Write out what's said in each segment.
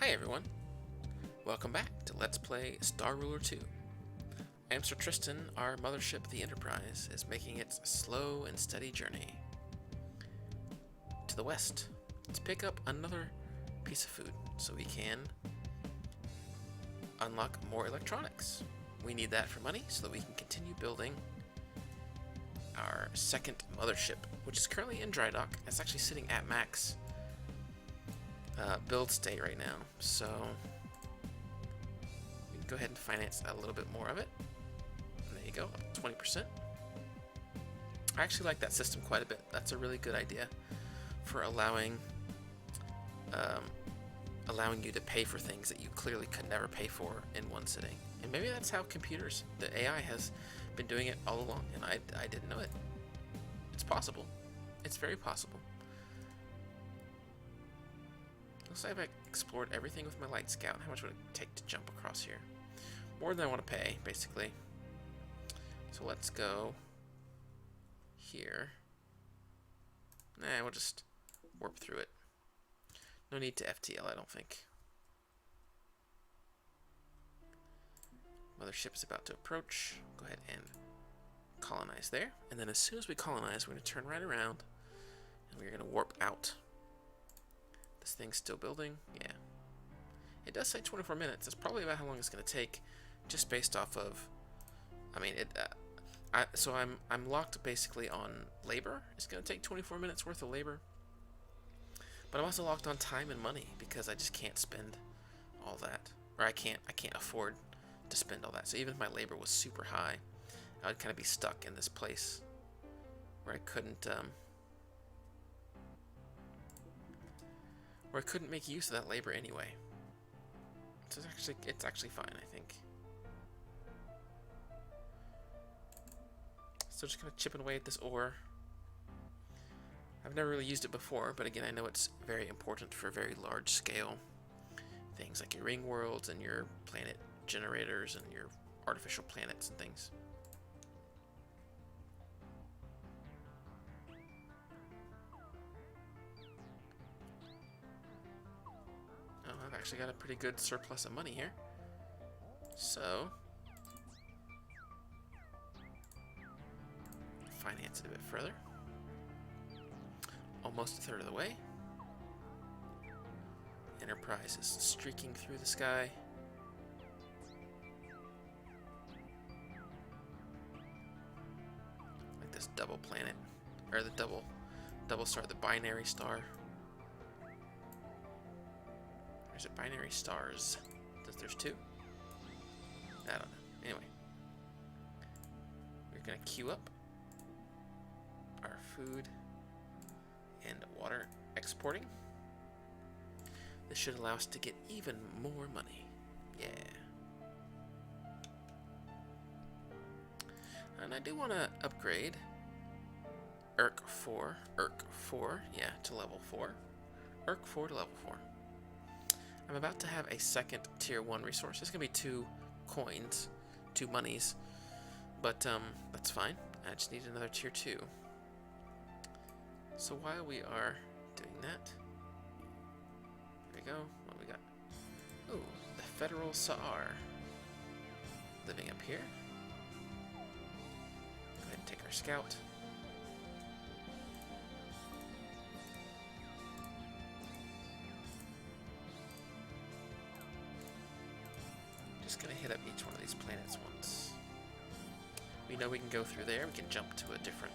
Hi everyone, welcome back to Let's Play Star Ruler 2. I am Sir Tristan. Our mothership, the Enterprise, is making its slow and steady journey to the west to pick up another piece of food so we can unlock more electronics. We need that for money so that we can continue building our second mothership, which is currently in dry dock. It's actually sitting at max build state right now, so we can go ahead and finance a little bit more of it. And there you go, up to 20%. I actually like that system quite a bit. That's a really good idea for allowing you to pay for things that you clearly could never pay for in one sitting. And maybe that's how computers, the AI, has been doing it all along, and I didn't know it. It's possible. It's very possible. Looks like I've explored everything with my light scout. How much would it take to jump across here? More than I want to pay, basically. So let's go here. Nah, we'll just warp through it. No need to FTL, I don't think. Mothership is about to approach. Go ahead and colonize there. And then as soon as we colonize, we're going to turn right around and we're going to warp out. This thing's still building. Yeah. It does say 24 minutes. That's probably about how long it's going to take, just based off of, I mean, so I'm locked basically on labor. It's going to take 24 minutes worth of labor. But I'm also locked on time and money because I just can't spend all that, or I can't afford to spend all that. So even if my labor was super high, I would kind of be stuck in this place where I couldn't make use of that labor anyway. So it's actually fine, I think. So just kind of chipping away at this ore. I've never really used it before, but again, I know it's very important for very large scale things like your ring worlds and your planet generators and your artificial planets and things. Oh, I've actually got a pretty good surplus of money here. So, finance it a bit further. Almost a third of the way. Enterprise is streaking through the sky. Like this double planet, or the double star, the binary star. Or is it binary stars? There's two? I don't know. Anyway. We're gonna queue up our food and water exporting. This should allow us to get even more money. Yeah. And I do want to upgrade ERC 4, yeah, to level 4. ERC 4 to level 4. I'm about to have a second tier 1 resource. It's going to be 2 coins, 2 monies, but that's fine. I just need another tier 2. So while we are doing that, there we go. What we got? Ooh, the Federal Saar living up here. Go ahead and take our scout. Just gonna hit up each one of these planets once. We know we can go through there. We can jump to a different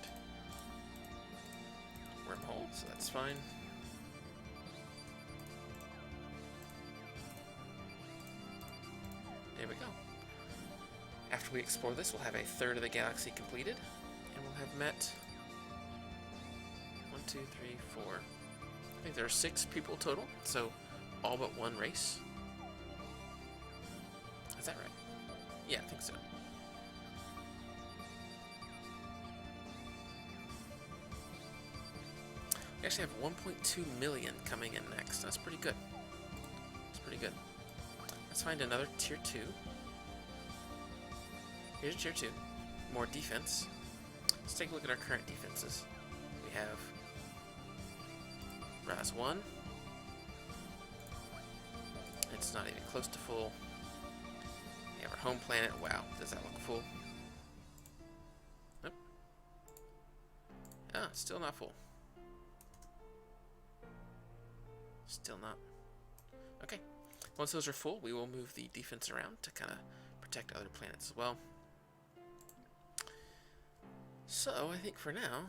wormhole, so that's fine. There we go. After we explore this, we'll have a third of the galaxy completed, and we'll have met 1, 2, 3, 4. I think there are 6 people total, so all but one race. Is that right? Yeah, I think so. We actually have 1.2 million coming in next. That's pretty good. That's pretty good. Let's find another tier 2. Here's tier 2. More defense. Let's take a look at our current defenses. We have Raz 1, It's not even close to full. We have our home planet. Wow, does that look full? Nope. Ah, still not full. Still not. Okay. Once those are full, we will move the defense around to kind of protect other planets as well. So, I think for now,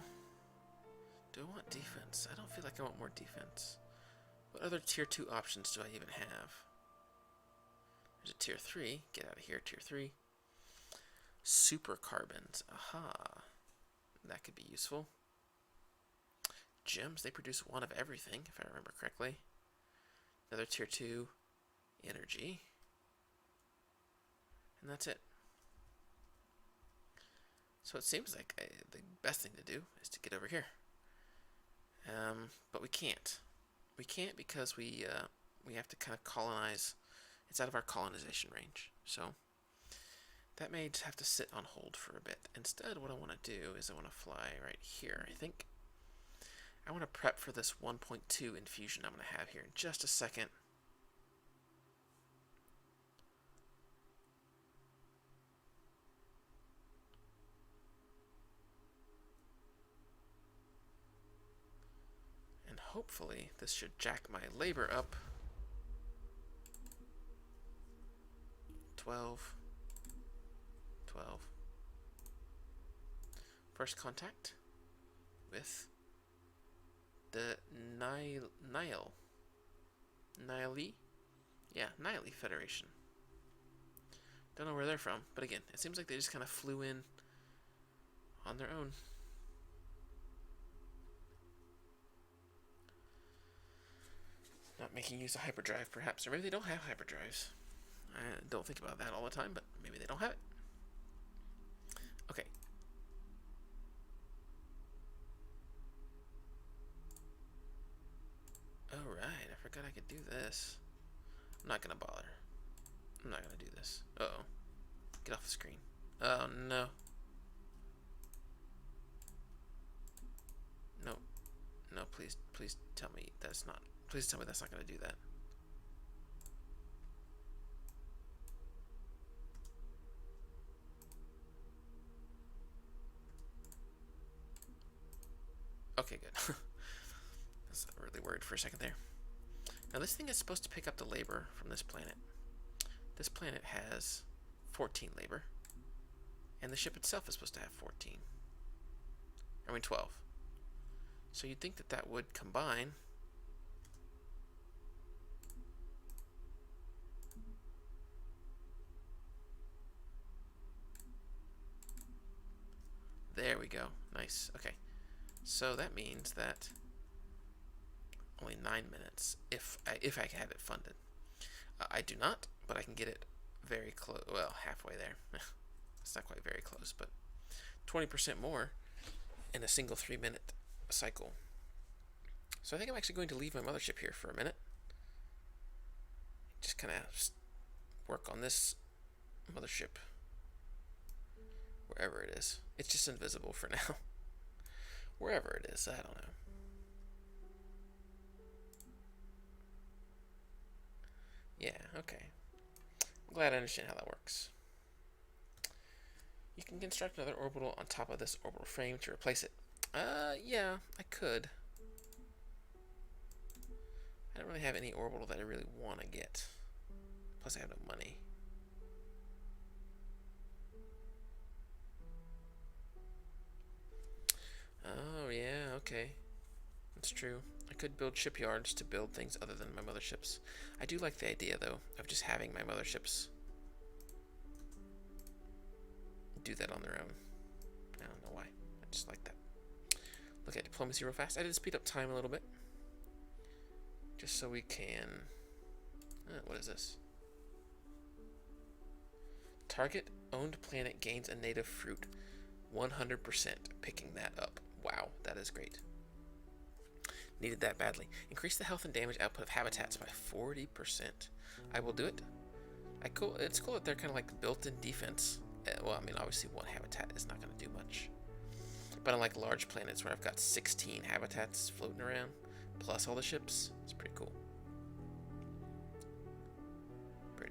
do I want defense? I don't feel like I want more defense. What other tier 2 options do I even have? There's a tier 3. Get out of here, tier 3. Super carbons. Aha. That could be useful. Gems, they produce one of everything, if I remember correctly. Another tier 2. Energy. And that's it. So it seems like the best thing to do is to get over here. But we can't. We can't because we have to kind of colonize. It's out of our colonization range. So that may have to sit on hold for a bit. Instead, what I want to do is I want to fly right here, I think. I want to prep for this 1.2 infusion I'm going to have here in just a second. Hopefully, this should jack my labor up. 12. 12. First contact with the Nile. Yeah, Nile Federation. Don't know where they're from, but again, it seems like they just kind of flew in on their own. Not making use of hyperdrive, perhaps. Or maybe they don't have hyperdrives. I don't think about that all the time, but maybe they don't have it. Okay. Alright, I forgot I could do this. I'm not going to bother. I'm not going to do this. Uh-oh. Get off the screen. Oh, no. No. No, please tell me that's not... Please tell me that's not going to do that. Okay, good. I was really worried for a second there. Now this thing is supposed to pick up the labor from this planet. This planet has 14 labor. And the ship itself is supposed to have 14. I mean 12. So you'd think that that would combine. There we go. Nice. Okay. So that means that only 9 minutes if I have it funded. I do not, but I can get it very close. Well, halfway there. It's not quite very close, but 20% more in a single 3-minute cycle. So I think I'm actually going to leave my mothership here for a minute. Just kind of work on this mothership. Wherever it is. It's just invisible for now. Wherever it is, I don't know. Yeah, okay. I'm glad I understand how that works. You can construct another orbital on top of this orbital frame to replace it. Yeah, I could. I don't really have any orbital that I really want to get. Plus I have no money. Oh, yeah, okay. That's true. I could build shipyards to build things other than my motherships. I do like the idea, though, of just having my motherships do that on their own. I don't know why. I just like that. Look at diplomacy real fast. I did speed up time a little bit. Just so we can... what is this? Target owned planet gains a native fruit. 100%. Picking that up. Wow, that is great. Needed that badly. Increase the health and damage output of habitats by 40%. I will do it. It's cool that they're kind of like built-in defense. Well, I mean, obviously one habitat is not going to do much. But unlike large planets where I've got 16 habitats floating around, plus all the ships, it's pretty cool.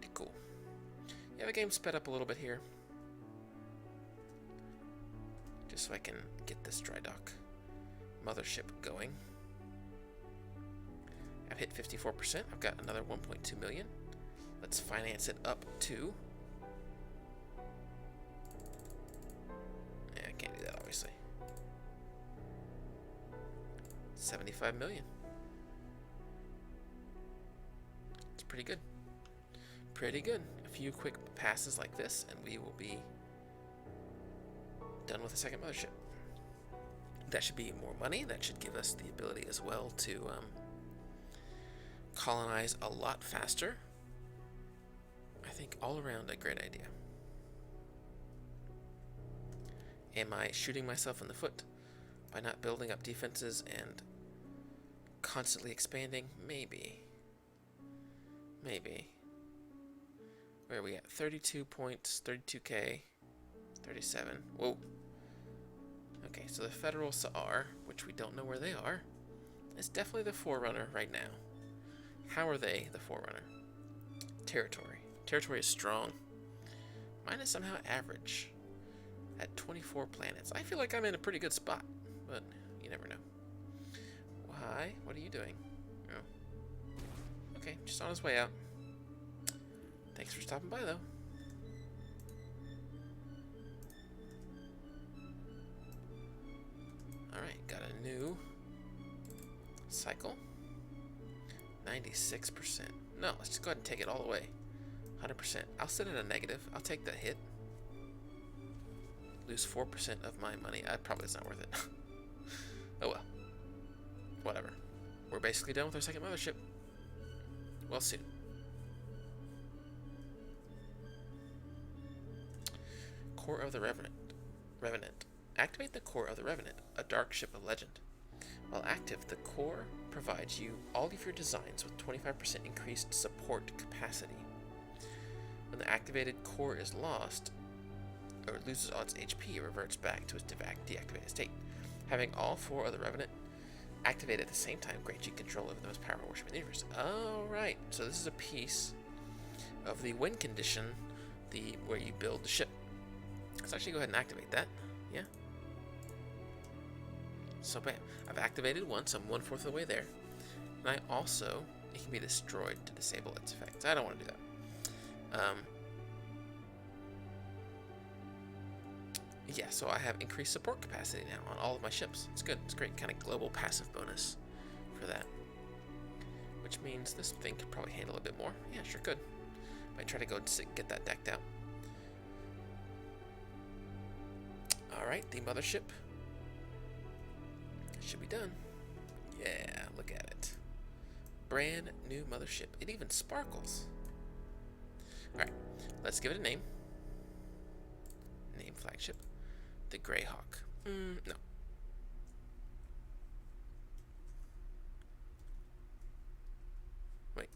Okay, cool. Yeah, the game sped up a little bit here. Just so I can get this dry dock mothership going. I've hit 54%. I've got another 1.2 million. Let's finance it up to... Yeah, I can't do that, obviously. 75 million. It's pretty good. Pretty good. A few quick passes like this, and we will be done with the second mothership. That should be more money. That should give us the ability as well to colonize a lot faster. I think all around a great idea. Am I shooting myself in the foot by not building up defenses and constantly expanding? Maybe. Maybe. Where are we at? 32 points, 32k, 37. Whoa. Okay, so the Federal Saar, which we don't know where they are, is definitely the forerunner right now. How are they the forerunner? Territory. Territory is strong. Mine is somehow average at 24 planets. I feel like I'm in a pretty good spot, but you never know. Hi, what are you doing? Oh. Okay, just on his way out. Thanks for stopping by, though. Alright, got a new cycle. 96%. No, let's just go ahead and take it all the way. 100%. I'll sit at a negative. I'll take the hit. Lose 4% of my money. Probably it's not worth it. Oh well. Whatever. We're basically done with our second mothership. Well, soon. Core of the Revenant. Activate the Core of the Revenant, a dark ship of legend. While active, the core provides you all of your designs with 25% increased support capacity. When the activated core is lost, or loses all its HP, it reverts back to its deactivated state. Having all 4 of the Revenant activated at the same time grants you control over the most powerful warship in the universe. Alright, so this is a piece of the win condition, where you build the ship. Let's actually go ahead and activate that. Yeah. So bam, I've activated one, so I'm 1/4 of the way there. And I also, it can be destroyed to disable its effects. I don't want to do that. Yeah, so I have increased support capacity now on all of my ships. It's good. It's great, kind of global passive bonus for that. Which means this thing could probably handle a bit more. Yeah, sure could. Might try to go get that decked out. Alright, the mothership should be done. Yeah, look at it. Brand new mothership. It even sparkles. Alright, let's give it a name. Name flagship. The Greyhawk. No. Wait.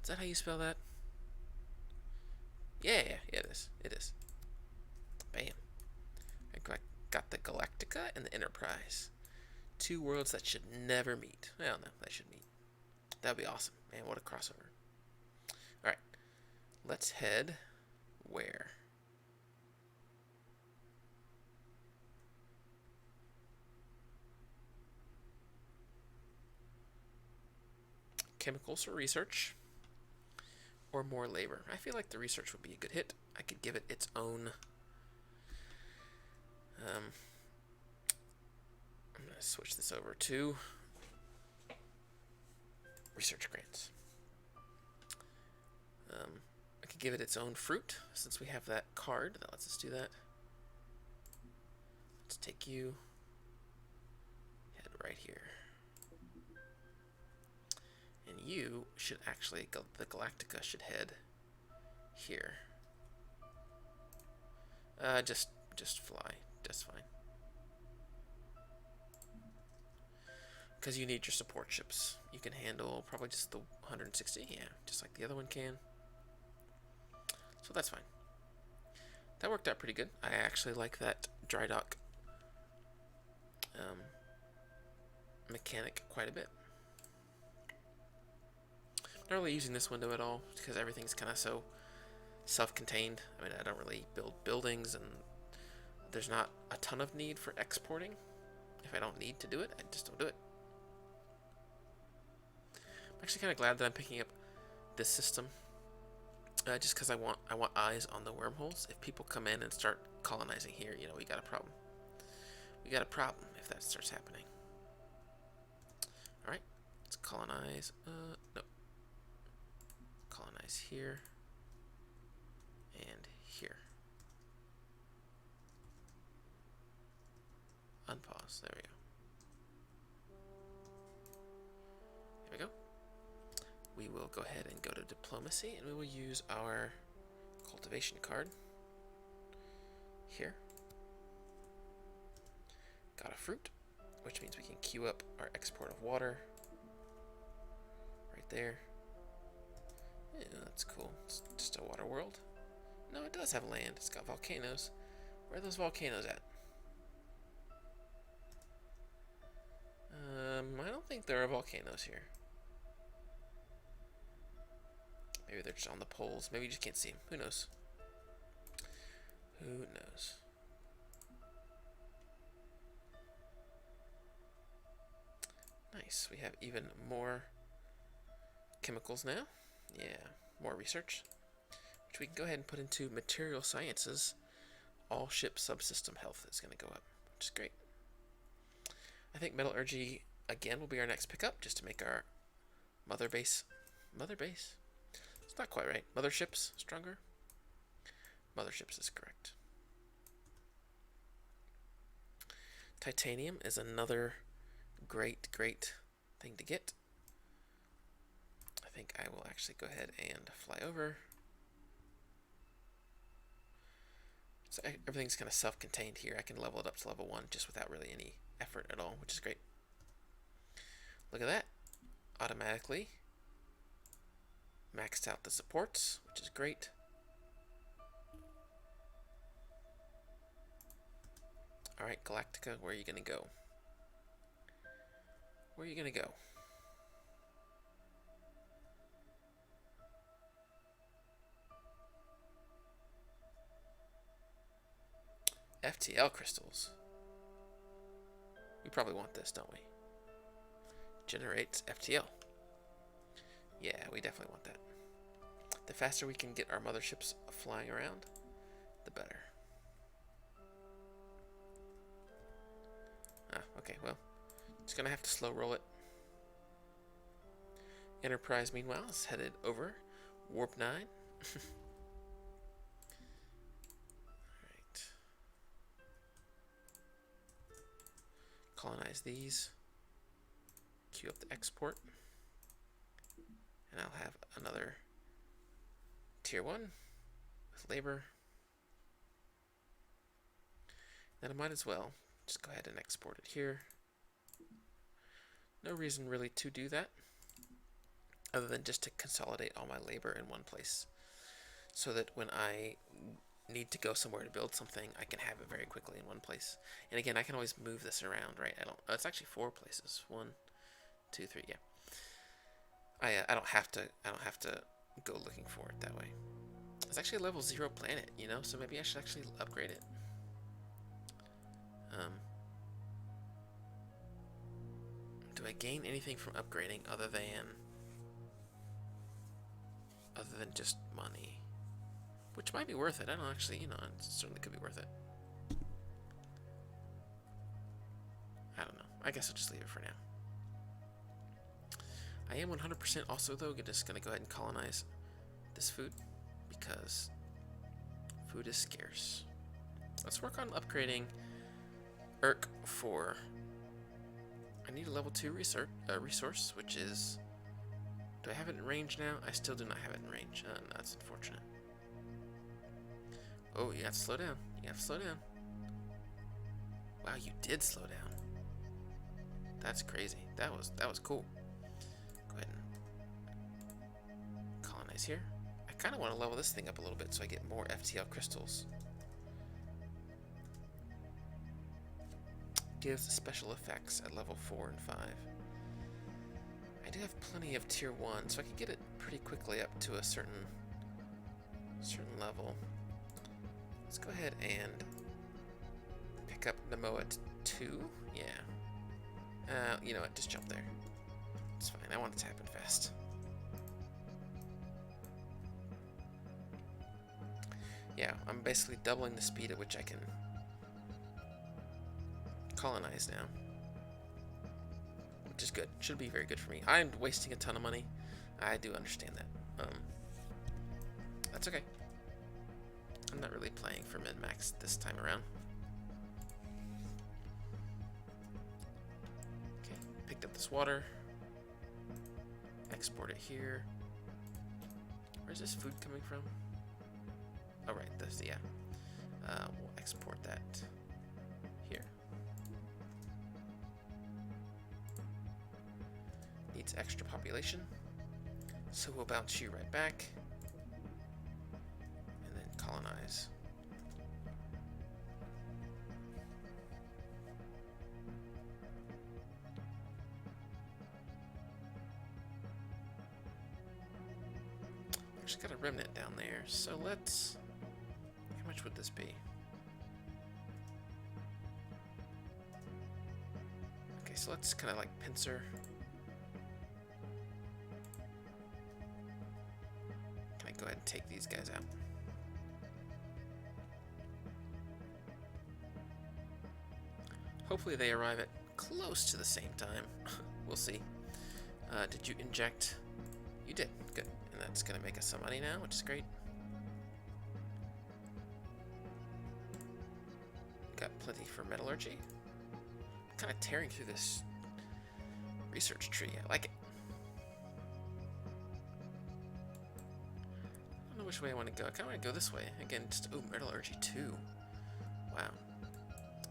Is that how you spell that? Yeah, it is. It is. Bam. I got the Galactica and the Enterprise. 2 worlds that should never meet. Well, no, they should meet. That would be awesome. Man, what a crossover. Alright. Let's head where? Chemicals for research. Or more labor. I feel like the research would be a good hit. I could give it its own... I'm going to switch this over to research grants. I could give it its own fruit, since we have that card that lets us do that. Let's take you, head right here. And you should actually, the Galactica should head here. Just fly, just fine. Because you need your support ships. You can handle probably just the 160, yeah, just like the other one can. So that's fine. That worked out pretty good. I actually like that dry dock mechanic quite a bit. Not really using this window at all because everything's kind of so self-contained. I mean, I don't really build buildings, and there's not a ton of need for exporting. If I don't need to do it, I just don't do it. I'm actually kind of glad that I'm picking up this system, just because I want eyes on the wormholes. If people come in and start colonizing here, you know, we got a problem. We got a problem if that starts happening. All right, let's colonize. No, colonize here and here. Unpause. There we go. There we go. We will go ahead and go to diplomacy, and we will use our cultivation card here. Got a fruit, which means we can queue up our export of water right there. Yeah, that's cool. It's just a water world. No, it does have land. It's got volcanoes. Where are those volcanoes at? I don't think there are volcanoes here. Maybe they're just on the poles. Maybe you just can't see them. Who knows? Who knows? Nice. We have even more chemicals now. Yeah, more research, which we can go ahead and put into material sciences. All ship subsystem health is going to go up, which is great. I think metallurgy again will be our next pickup, just to make our mother base. It's not quite right. Motherships stronger. Motherships is correct. Titanium is another great thing to get. I think I will actually go ahead and fly over. So everything's kind of self-contained here. I can level it up to level 1 just without really any effort at all, which is great. Look at that. Automatically maxed out the supports, which is great. Alright, Galactica, where are you going to go? Where are you going to go? FTL crystals. We probably want this, don't we? Generates FTL. Yeah, we definitely want that. The faster we can get our motherships flying around, the better. Okay, well, just gonna have to slow roll it. Enterprise, meanwhile, is headed over Warp 9. Alright. Colonize these. Queue up the export. And I'll have another tier 1 with labor. Then I might as well just go ahead and export it here. No reason really to do that, other than just to consolidate all my labor in one place, so that when I need to go somewhere to build something, I can have it very quickly in one place. And again, I can always move this around, right? It's actually 4 places. 1, 2, 3. Yeah. I don't have to go looking for it that way. It's actually a level 0 planet, you know, so maybe I should actually upgrade it. Do I gain anything from upgrading other than just money? Which might be worth it. I don't actually, you know, it certainly could be worth it. I don't know. I guess I'll just leave it for now. I am 100% also, though, just going to go ahead and colonize this food, because food is scarce. Let's work on upgrading Urk 4. I need a level 2 resource, which is... Do I have it in range now? I still do not have it in range. No, that's unfortunate. Oh, you have to slow down. You have to slow down. Wow, you did slow down. That's crazy. That was cool. Go ahead and colonize here. I kind of want to level this thing up a little bit so I get more FTL crystals. Gives special effects at level 4 and 5. I do have plenty of tier 1, so I can get it pretty quickly up to a certain level. Let's go ahead and pick up Nemo at 2. Yeah. You know what? Just jump there. It's fine. I want it to happen fast. Yeah, I'm basically doubling the speed at which I can colonize now, which is good. Should be very good for me. I'm wasting a ton of money. I do understand that. That's okay. I'm not really playing for min-max this time around. Okay, picked up this water. Export it here. Where's this food coming from? Oh, right, this, yeah. We'll export that here. Needs extra population. So we'll bounce you right back. And then colonize. Just got a remnant down there, so let's... How much would this be? Okay, so let's kind of like pincer. Can I go ahead and take these guys out? Hopefully they arrive at close to the same time. We'll see. Did you inject? You did. Good. And that's going to make us some money now, which is great. Got plenty for metallurgy. I'm kind of tearing through this research tree. I like it. I don't know which way I want to go. I kind of want to go this way. Again, just, oh, metallurgy 2. Wow.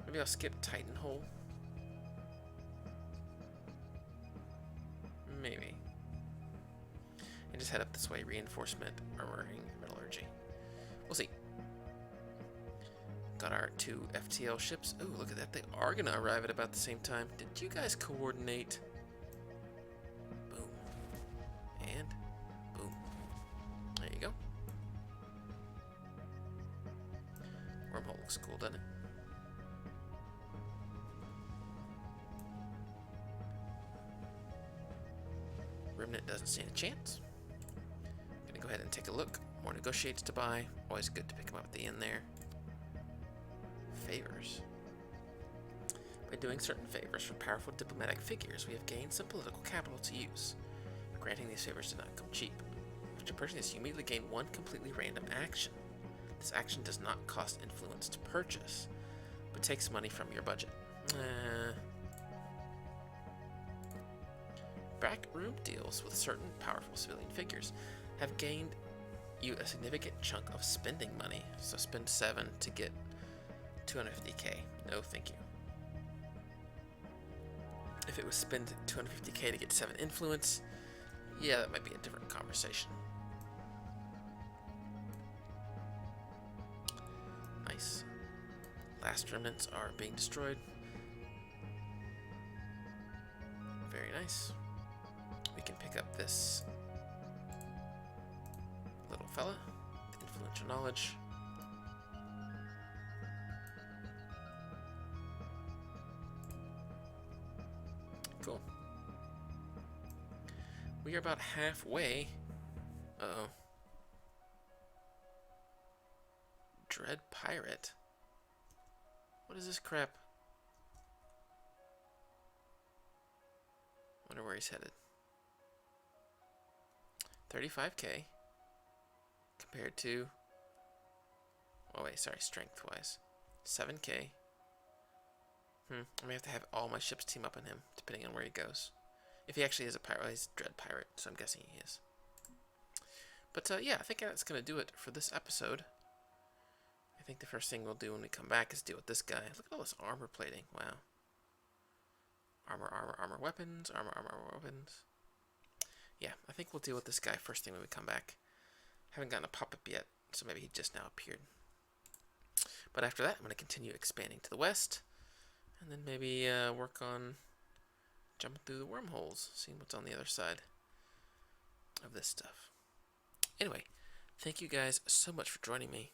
Maybe I'll skip Titan Hole. Maybe. And just head up this way. Reinforcement, armoring, metallurgy. We'll see. Got our 2 FTL ships. Oh, look at that. They are going to arrive at about the same time. Did you guys coordinate? Boom. And boom. There you go. Wormhole looks cool, doesn't it? Remnant doesn't stand a chance. Gonna go ahead and take a look. More negotiates to buy. Always good to pick them up at the end there. Favors. By doing certain favors for powerful diplomatic figures, we have gained some political capital to use. Granting these favors did not come cheap. After purchasing this, you immediately gain 1 completely random action. This action does not cost influence to purchase, but takes money from your budget. Backroom deals with certain powerful civilian figures have gained you a significant chunk of spending money. So spend 7 to get 250k. No, thank you. If it was spend 250k to get 7 influence, yeah, that might be a different conversation. Nice. Last remnants are being destroyed. Very nice. We can pick up this little fella, with influential knowledge. Cool. We are about halfway. Uh-oh. Dread Pirate. What is this crap? Wonder where he's headed. 35k compared to, oh wait, sorry, strength-wise, 7k. I may have to have all my ships team up on him, depending on where he goes. If he actually is a pirate, well, he's a Dread Pirate, so I'm guessing he is. But yeah, I think that's going to do it for this episode. I think the first thing we'll do when we come back is deal with this guy. Look at all this armor plating, wow. Armor weapons, armor weapons. Yeah, I think we'll deal with this guy first thing when we come back. Haven't gotten a pop-up yet, so maybe he just now appeared. But after that, I'm going to continue expanding to the west, and then maybe work on jumping through the wormholes, seeing what's on the other side of this stuff. Anyway, thank you guys so much for joining me.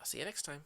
I'll see you next time.